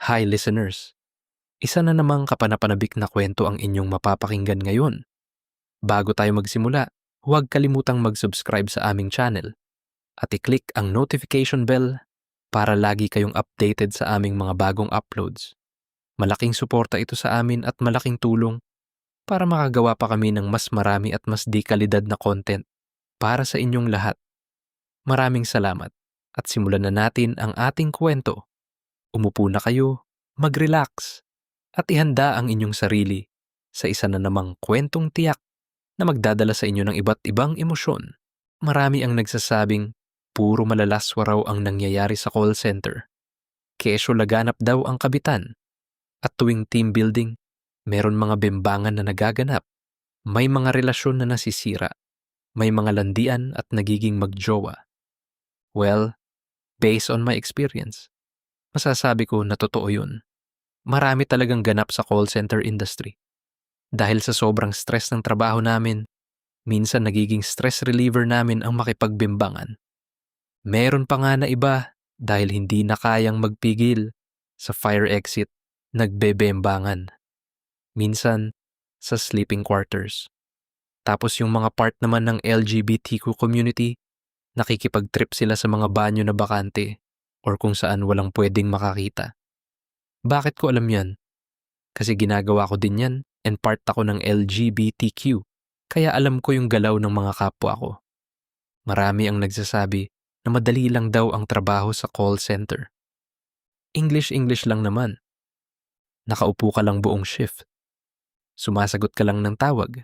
Hi listeners! Isa na namang kapanapanabik na kwento ang inyong mapapakinggan ngayon. Bago tayo magsimula, huwag kalimutang mag-subscribe sa aming channel at i-click ang notification bell para lagi kayong updated sa aming mga bagong uploads. Malaking suporta ito sa amin at malaking tulong para makagawa pa kami ng mas marami at mas di kalidad na content para sa inyong lahat. Maraming salamat at simulan na natin ang ating kwento. Umupo na kayo, mag-relax, at ihanda ang inyong sarili sa isa na namang kwentong tiyak na magdadala sa inyo ng iba't ibang emosyon. Marami ang nagsasabing puro malalaswa raw ang nangyayari sa call center. Kesyo laganap daw ang kabitan. At tuwing team building, meron mga bembangan na nagaganap. May mga relasyon na nasisira. May mga landian at nagiging magjowa. Well, based on my experience, masasabi ko na totoo yun. Marami talagang ganap sa call center industry. Dahil sa sobrang stress ng trabaho namin, minsan nagiging stress reliever namin ang makipagbimbangan. Meron pa nga na iba dahil hindi na kayang magpigil sa fire exit, nagbebembangan. Minsan sa sleeping quarters. Tapos yung mga part naman ng LGBTQ community, nakikipag-trip sila sa mga banyo na bakante or kung saan walang pwedeng makakita. Bakit ko alam yan? Kasi ginagawa ko din yan and part ako ng LGBTQ, kaya alam ko yung galaw ng mga kapwa ko. Marami ang nagsasabi na madali lang daw ang trabaho sa call center. English lang naman. Nakaupo ka lang buong shift. Sumasagot ka lang ng tawag.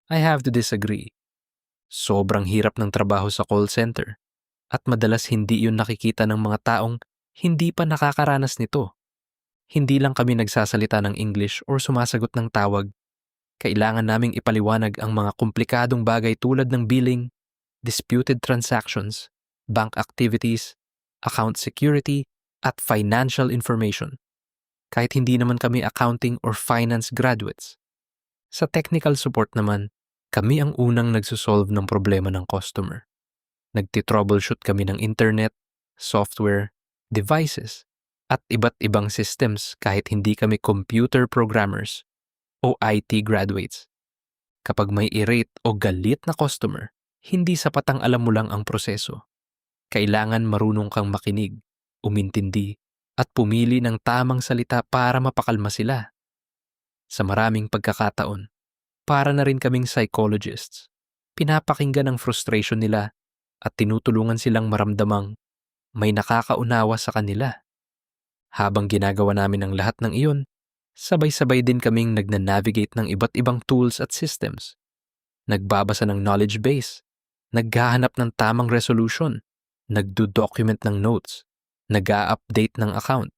I have to disagree. Sobrang hirap ng trabaho sa call center at madalas hindi yun nakikita ng mga taong hindi pa nakakaranas nito. Hindi lang kami nagsasalita ng English or sumasagot ng tawag. Kailangan naming ipaliwanag ang mga komplikadong bagay tulad ng billing, disputed transactions, bank activities, account security, at financial information. Kahit hindi naman kami accounting or finance graduates. Sa technical support naman, kami ang unang nagsosolve ng problema ng customer. Nagti-troubleshoot kami ng internet, software, devices, at iba't ibang systems kahit hindi kami computer programmers o IT graduates. Kapag may irate o galit na customer, hindi sapat ang alam mo lang ang proseso. Kailangan marunong kang makinig, umintindi, at pumili ng tamang salita para mapakalma sila. Sa maraming pagkakataon, para na rin kaming psychologists. Pinapakinggan ang frustration nila at tinutulungan silang maramdamang may nakakaunawa sa kanila. Habang ginagawa namin ang lahat ng iyon, sabay-sabay din kaming nagna-navigate ng iba't ibang tools at systems. Nagbabasa ng knowledge base, naghahanap ng tamang resolution, nagdo-document ng notes, nag-a-update ng account,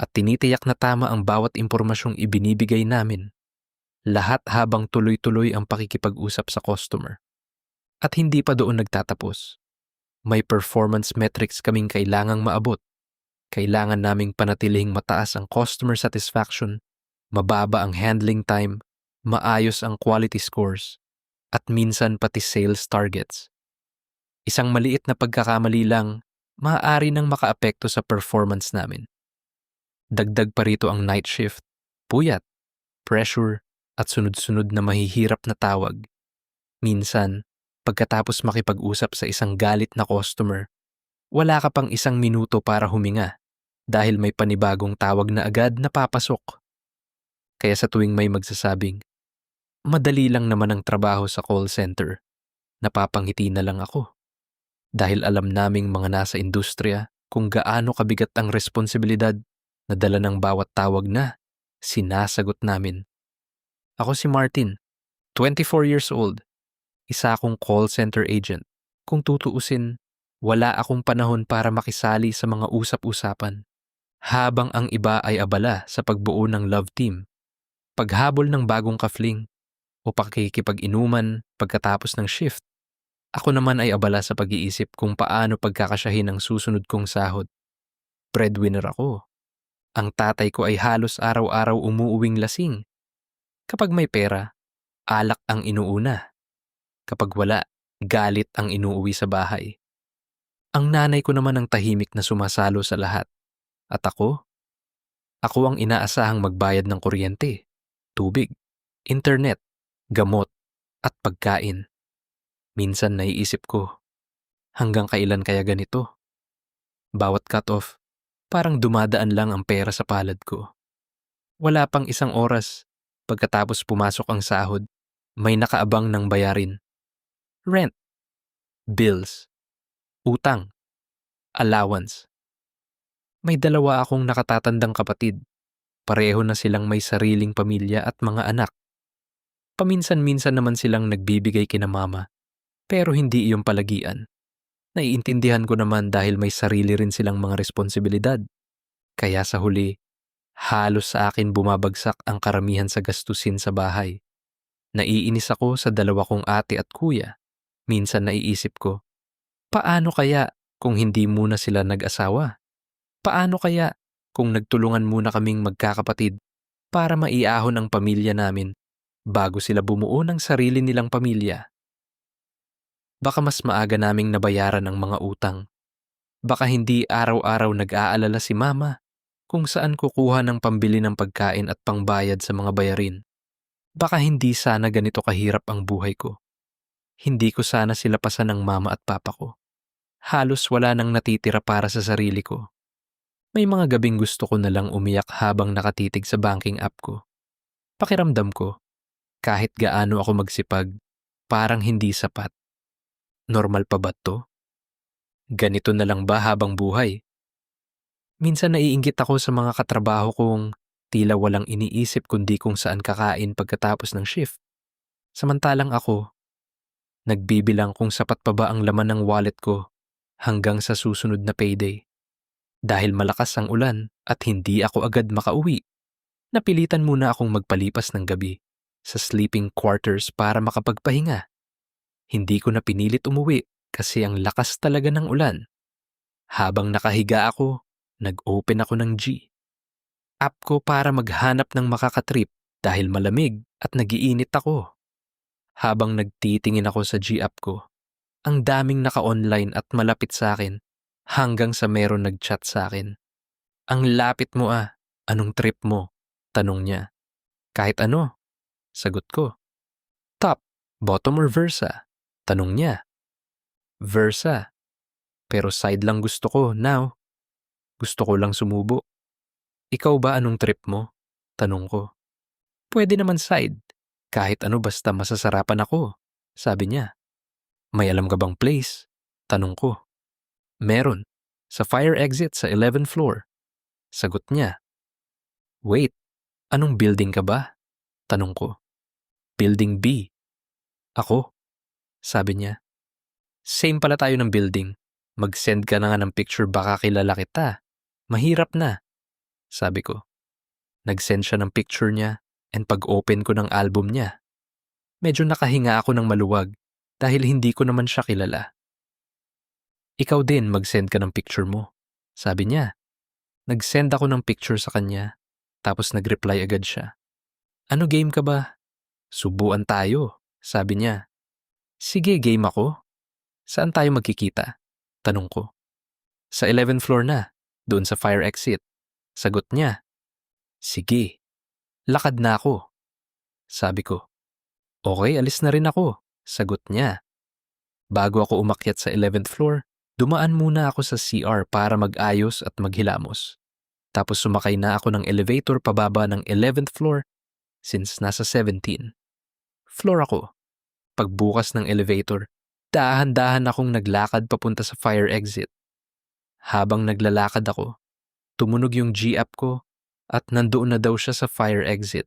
at tinitiyak na tama ang bawat impormasyong ibinibigay namin. Lahat habang tuloy-tuloy ang pakikipag-usap sa customer. At hindi pa doon nagtatapos. May performance metrics kaming kailangang maabot. Kailangan naming panatilihing mataas ang customer satisfaction, mababa ang handling time, maayos ang quality scores, at minsan pati sales targets. Isang maliit na pagkakamali lang, maaari nang makaapekto sa performance namin. Dagdag pa rito ang night shift, puyat, pressure, at sunod-sunod na mahihirap na tawag. Minsan, pagkatapos makipag-usap sa isang galit na customer, wala ka pang 1 minuto para huminga dahil may panibagong tawag na agad na papasok. Kaya sa tuwing may magsasabing, madali lang naman ang trabaho sa call center, napapangiti na lang ako. Dahil alam naming mga nasa industriya kung gaano kabigat ang responsibilidad na dala ng bawat tawag na sinasagot namin. Ako si Martin, 24 years old. Isa akong call center agent. Kung tutuusin, wala akong panahon para makisali sa mga usap-usapan. Habang ang iba ay abala sa pagbuo ng love team, paghabol ng bagong kafling, o pakikipag-inuman pagkatapos ng shift, ako naman ay abala sa pag-iisip kung paano pagkakasyahin ang susunod kong sahod. Breadwinner ako. Ang tatay ko ay halos araw-araw umuuwing lasing. Kapag may pera, alak ang inuuna. Kapag wala, galit ang inuuwi sa bahay. Ang nanay ko naman ang tahimik na sumasalo sa lahat. At ako, Ako ang inaasahang magbayad ng kuryente, tubig, internet, gamot, at pagkain. Minsan naiisip ko, hanggang kailan kaya ganito? Bawat cut-off, parang dumadaan lang ang pera sa palad ko. Wala pang isang oras, pagkatapos pumasok ang sahod, may nakaabang ng bayarin. Rent, bills, utang, allowance. May dalawa akong nakatatandang kapatid. Pareho na silang may sariling pamilya at mga anak. Paminsan-minsan naman silang nagbibigay kina mama, pero hindi iyong palagian. Naiintindihan ko naman dahil may sarili rin silang mga responsibilidad. Kaya sa huli, halos sa akin bumabagsak ang karamihan sa gastusin sa bahay. Naiinis ako sa dalawa kong ate at kuya. Minsan naiisip ko, paano kaya kung hindi muna sila nag-asawa? Paano kaya kung nagtulungan muna kaming magkakapatid para maiahon ang pamilya namin bago sila bumuo ng sarili nilang pamilya? Baka mas maaga naming nabayaran ang mga utang. Baka hindi araw-araw nag-aalala si mama kung saan kukuha ng pambili ng pagkain at pangbayad sa mga bayarin. Baka hindi sana ganito kahirap ang buhay ko. Hindi ko sana sila pasan ng mama at papa ko. Halos wala nang natitira para sa sarili ko. May mga gabing gusto ko na lang umiyak habang nakatitig sa banking app ko. Pakiramdam ko, kahit gaano ako magsipag, parang hindi sapat. Normal pa ba to? Ganito na lang ba habang buhay? Minsan naiinggit ako sa mga katrabaho kong tila walang iniisip kundi kung saan kakain pagkatapos ng shift. Samantalang ako, nagbibilang kung sapat pa ba ang laman ng wallet ko hanggang sa susunod na payday. Dahil malakas ang ulan at hindi ako agad makauwi, napilitan muna akong magpalipas ng gabi sa sleeping quarters para makapagpahinga. Hindi ko na pinilit umuwi kasi ang lakas talaga ng ulan. Habang nakahiga ako, nag-open ako ng G. App ko para maghanap ng makakatrip dahil malamig at nagiinit ako. Habang nagtitingin ako sa G app ko, ang daming naka-online at malapit sa akin hanggang sa meron nag-chat sa akin. Ang lapit mo ah, anong trip mo? Tanong niya. Kahit ano, sagot ko. Top, bottom or Versa? Tanong niya. Versa. Pero side lang gusto ko now. Gusto ko lang sumubo. Ikaw ba anong trip mo? Tanong ko. Pwede naman side. Kahit ano basta masasarapan ako. Sabi niya. May alam ka bang place? Tanong ko. Meron. Sa fire exit sa 11th floor. Sagot niya. Wait, anong building ka ba? Tanong ko. Building B. Ako. Sabi niya. Same pala tayo ng building. Mag-send ka na nga ng picture baka kilala kita. Mahirap na. Sabi ko. Nag-send siya ng picture niya and pag-open ko ng album niya. Medyo nakahinga ako ng maluwag dahil hindi ko naman siya kilala. Ikaw din mag-send ka ng picture mo. Sabi niya. Nag-send ako ng picture sa kanya tapos nag-reply agad siya. Ano game ka ba? Subuan tayo. Sabi niya. Sige, game ako. Saan tayo magkikita? Tanong ko. Sa 11th floor na, doon sa fire exit. Sagot niya. Sige, lakad na ako. Sabi ko. Okay, alis na rin ako. Sagot niya. Bago ako umakyat sa 11th floor, dumaan muna ako sa CR para mag-ayos at maghilamos. Tapos sumakay na ako ng elevator pababa ng 11th floor since nasa 17. Floor ako. Pagbukas ng elevator, dahan-dahan akong naglakad papunta sa fire exit. Habang naglalakad ako, tumunog yung G-app ko at nandoon na daw siya sa fire exit.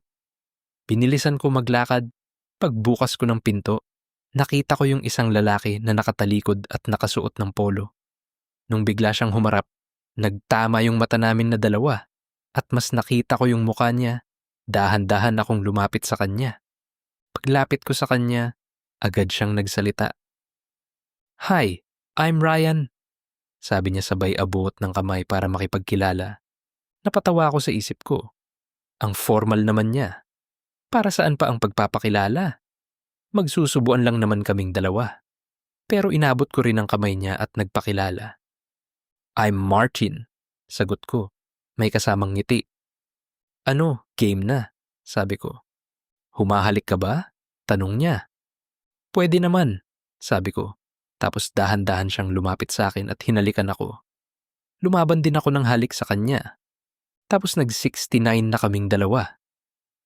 Binilisan ko maglakad. Pagbukas ko ng pinto, nakita ko yung isang lalaki na nakatalikod at nakasuot ng polo. Nung bigla siyang humarap, nagtama yung mata namin na dalawa at mas nakita ko yung mukha niya. Dahan-dahan akong lumapit sa kanya. Paglapit ko sa kanya, agad siyang nagsalita. Hi, I'm Ryan. Sabi niya sabay abuot ng kamay para makipagkilala. Napatawa ako sa isip ko. Ang formal naman niya. Para saan pa ang pagpapakilala? Magsusubuan lang naman kaming dalawa. Pero inabot ko rin ang kamay niya at nagpakilala. I'm Martin, sagot ko. May kasamang ngiti. Ano, game na, sabi ko. Humahalik ka ba? Tanong niya. Pwede naman, sabi ko. Tapos dahan-dahan siyang lumapit sa akin at hinalikan ako. Lumaban din ako ng halik sa kanya. Tapos nag-69 na kaming dalawa.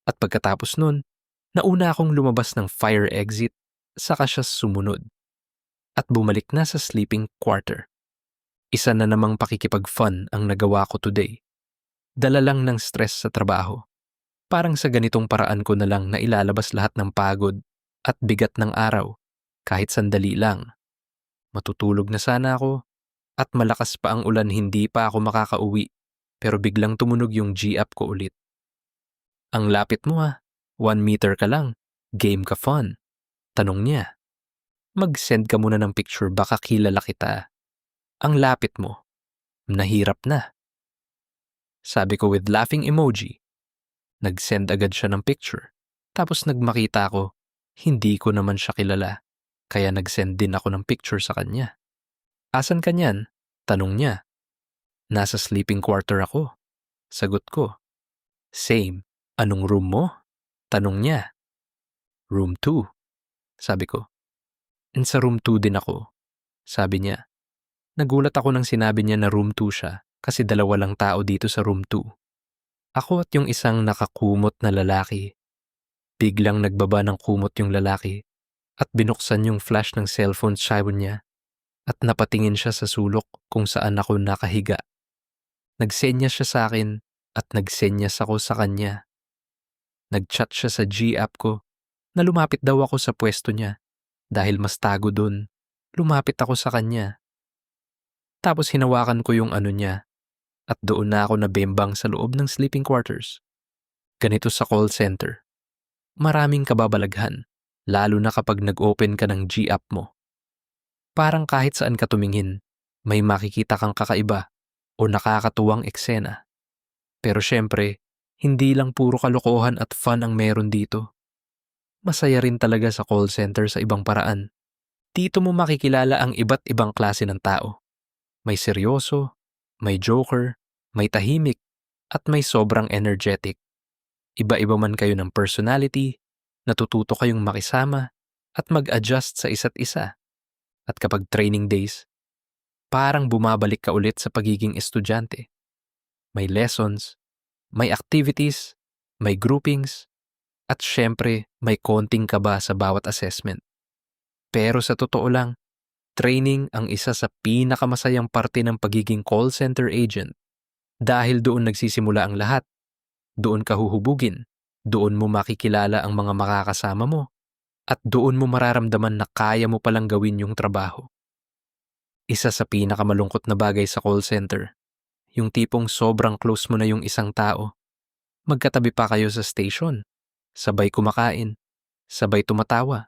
At pagkatapos nun, nauna akong lumabas ng fire exit, saka siya sumunod. At bumalik na sa sleeping quarter. Isa na namang pakikipag-fun ang nagawa ko today. Dala lang ng stress sa trabaho. Parang sa ganitong paraan ko na lang na ilalabas lahat ng pagod at bigat ng araw, kahit sandali lang. Matutulog na sana ako at malakas pa ang ulan, hindi pa ako makakauwi, pero biglang tumunog yung G-app ko ulit. Ang lapit mo 1 meter ka lang, game ka fun. Tanong niya. Mag-send ka muna ng picture, baka kilala kita. Ang lapit mo, nahirap na. Sabi ko with laughing emoji. Nag-send agad siya ng picture. Tapos nagmakita ko, hindi ko naman siya kilala. Kaya nag-send din ako ng picture sa kanya. Asan ka niyan? Tanong niya. Nasa sleeping quarter ako. Sagot ko. Same. Anong room mo? Tanong niya. Room 2. Sabi ko. And sa room 2 din ako. Sabi niya. Nagulat ako nang sinabi niya na room 2 siya kasi dalawa lang tao dito sa room 2. Ako at yung isang nakakumot na lalaki. Biglang nagbaba ng kumot yung lalaki at binuksan yung flash ng cellphone niya at napatingin siya sa sulok kung saan ako nakahiga. Nagsenyas siya sa akin at nagsenyas ako sa kanya. Nagchat siya sa G-app ko na lumapit daw ako sa pwesto niya dahil mas tago dun. Lumapit ako sa kanya. Tapos hinawakan ko yung ano niya at doon na ako nabembang sa loob ng sleeping quarters. Ganito sa call center. Maraming kababalaghan, lalo na kapag nag-open ka ng G-app mo. Parang kahit saan ka tumingin, may makikita kang kakaiba o nakakatuwang eksena. Pero syempre, hindi lang puro kalokohan at fun ang meron dito. Masaya rin talaga sa call center sa ibang paraan. Dito mo makikilala ang iba't ibang klase ng tao. May seryoso, may joker, may tahimik, at may sobrang energetic. Iba-iba man kayo ng personality, natututo kayong makisama at mag-adjust sa isa't isa. At kapag training days, parang bumabalik ka ulit sa pagiging estudyante. May lessons, may activities, may groupings, at syempre may konting kaba sa bawat assessment. Pero sa totoo lang, training ang isa sa pinakamasayang parte ng pagiging call center agent. Dahil doon nagsisimula ang lahat. Doon ka huhubugin, doon mo makikilala ang mga makakasama mo, at doon mo mararamdaman na kaya mo palang gawin yung trabaho. Isa sa pinakamalungkot na bagay sa call center, yung tipong sobrang close mo na yung isang tao. Magkatabi pa kayo sa station, sabay kumakain, sabay tumatawa.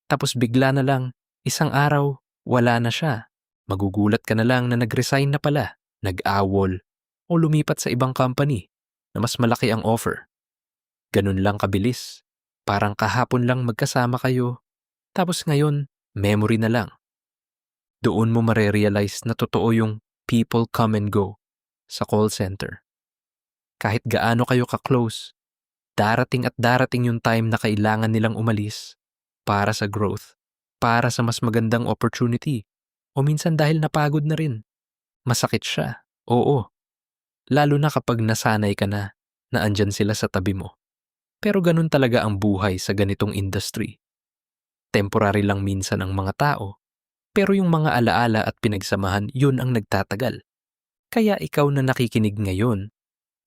Tapos bigla na lang, isang araw, wala na siya. Magugulat ka na lang na nag-resign na pala, nag-awol, o lumipat sa ibang company na mas malaki ang offer. Ganun lang kabilis. Parang kahapon lang magkasama kayo, tapos ngayon, memory na lang. Doon mo marerealize na totoo yung people come and go sa call center. Kahit gaano kayo ka-close, darating at darating yung time na kailangan nilang umalis para sa growth, para sa mas magandang opportunity, o minsan dahil napagod na rin. Masakit siya, oo. Lalo na kapag nasanay ka na andyan sila sa tabi mo. Pero ganun talaga ang buhay sa ganitong industry. Temporary lang minsan ang mga tao, pero yung mga alaala at pinagsamahan, yun ang nagtatagal. Kaya ikaw na nakikinig ngayon,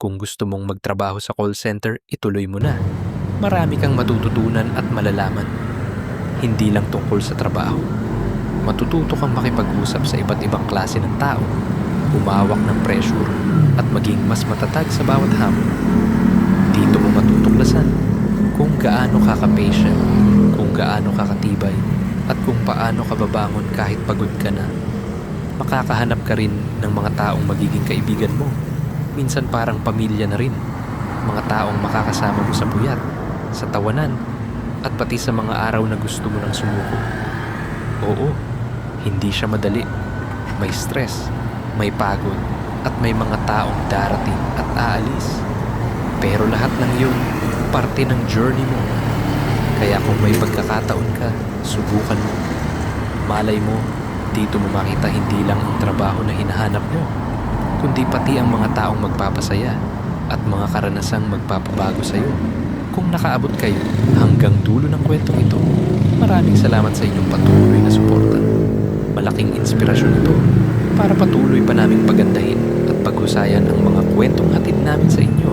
kung gusto mong magtrabaho sa call center, ituloy mo na. Marami kang matututunan at malalaman. Hindi lang tungkol sa trabaho. Matututo kang makipag-usap sa iba't ibang klase ng tao, umawak ng pressure, at maging mas matatag sa bawat hamon. Dito mo matutuklasan kung gaano ka ka-patient, kung gaano ka katibay, at kung paano ka babangon kahit pagod ka na. Makakahanap ka rin ng mga taong magiging kaibigan mo. Minsan parang pamilya na rin. Mga taong makakasama mo sa puyat, sa tawanan, at pati sa mga araw na gusto mo nang sumuko. Oo, hindi siya madali. May stress, may pagod, at may mga taong darating at aalis. Pero lahat ng yun, parte ng journey mo. Kaya kung may pagkakataon ka, subukan mo. Malay mo, dito mo makita hindi lang ang trabaho na hinahanap mo, kundi pati ang mga taong magpapasaya at mga karanasang magpapabago sa'yo. Kung nakaabot kayo hanggang dulo ng kwentong ito, maraming salamat sa inyong patuloy na suporta. Malaking inspirasyon ito para patuloy pa naming pagandahin at paghusayan ang mga kwentong hatid namin sa inyo.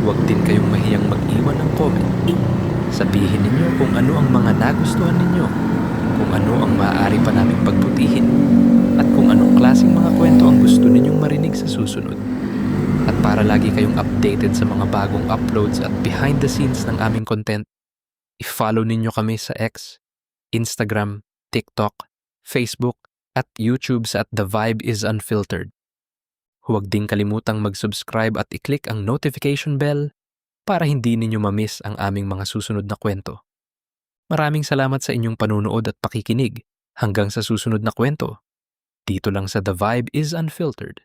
Huwag din kayong mahiyang mag-iwan ng comment. Sabihin ninyo kung ano ang mga nagustuhan ninyo, kung ano ang maaari pa naming pagbutihin, at kung anong klaseng mga kwento ang gusto ninyong marinig sa susunod. At para lagi kayong updated sa mga bagong uploads at behind the scenes ng aming content, i-follow ninyo kami sa X, Instagram, TikTok, Facebook, at YouTube sa The Vibe is Unfiltered. Huwag din kalimutang mag-subscribe at i-click ang notification bell para hindi ninyo ma-miss ang aming mga susunod na kwento. Maraming salamat sa inyong panunood at pakikinig. Hanggang sa susunod na kwento, dito lang sa The Vibe is Unfiltered.